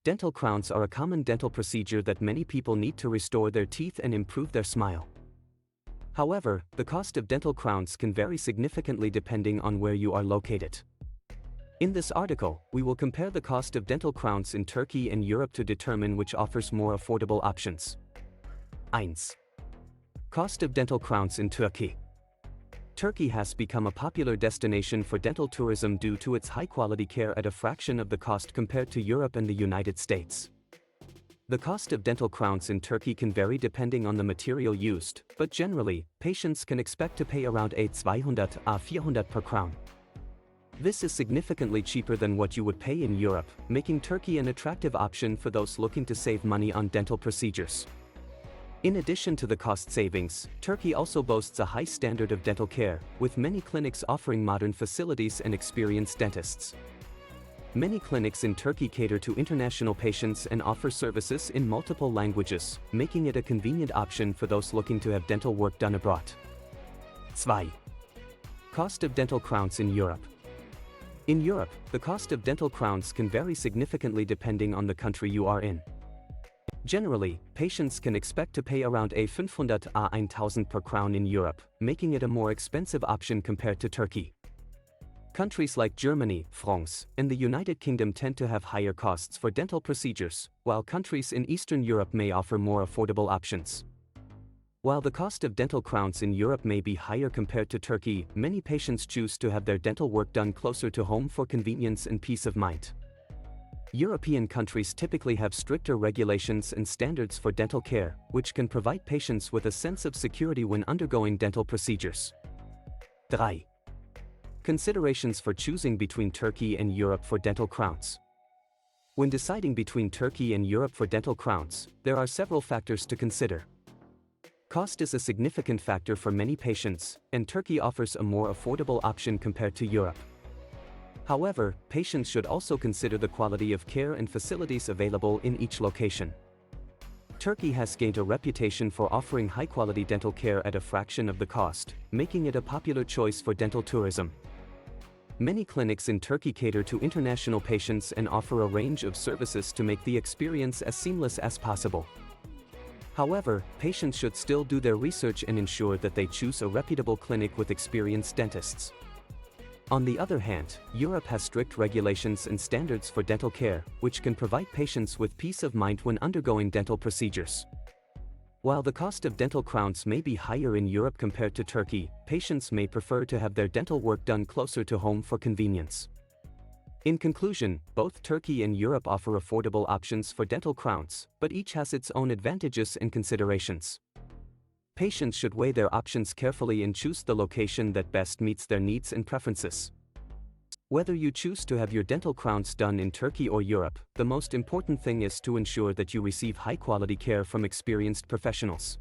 Dental crowns are a common dental procedure that many people need to restore their teeth and improve their smile. However, the cost of dental crowns can vary significantly depending on where you are located. In this article, we will compare the cost of dental crowns in Turkey and Europe to determine which offers more affordable options. 1. Cost of dental crowns in Turkey. Turkey has become a popular destination for dental tourism due to its high-quality care at a fraction of the cost compared to Europe and the United States. The cost of dental crowns in Turkey can vary depending on the material used, but generally, patients can expect to pay around 200–400 per crown. This is significantly cheaper than what you would pay in Europe, making Turkey an attractive option for those looking to save money on dental procedures. In addition to the cost savings, Turkey also boasts a high standard of dental care, with many clinics offering modern facilities and experienced dentists. Many clinics in Turkey cater to international patients and offer services in multiple languages, making it a convenient option for those looking to have dental work done abroad. 2. Cost of dental crowns in Europe. In Europe, the cost of dental crowns can vary significantly depending on the country you are in. Generally, patients can expect to pay around 500–1000 per crown in Europe, making it a more expensive option compared to Turkey. Countries like Germany, France, and the United Kingdom tend to have higher costs for dental procedures, while countries in Eastern Europe may offer more affordable options. While the cost of dental crowns in Europe may be higher compared to Turkey, many patients choose to have their dental work done closer to home for convenience and peace of mind. European countries typically have stricter regulations and standards for dental care, which can provide patients with a sense of security when undergoing dental procedures. 3. Considerations for choosing between Turkey and Europe for dental crowns. When deciding between Turkey and Europe for dental crowns, there are several factors to consider. Cost is a significant factor for many patients, and Turkey offers a more affordable option compared to Europe. However, patients should also consider the quality of care and facilities available in each location. Turkey has gained a reputation for offering high-quality dental care at a fraction of the cost, making it a popular choice for dental tourism. Many clinics in Turkey cater to international patients and offer a range of services to make the experience as seamless as possible. However, patients should still do their research and ensure that they choose a reputable clinic with experienced dentists. On the other hand, Europe has strict regulations and standards for dental care, which can provide patients with peace of mind when undergoing dental procedures. While the cost of dental crowns may be higher in Europe compared to Turkey, patients may prefer to have their dental work done closer to home for convenience. In conclusion, both Turkey and Europe offer affordable options for dental crowns, but each has its own advantages and considerations. Patients should weigh their options carefully and choose the location that best meets their needs and preferences. Whether you choose to have your dental crowns done in Turkey or Europe, the most important thing is to ensure that you receive high-quality care from experienced professionals.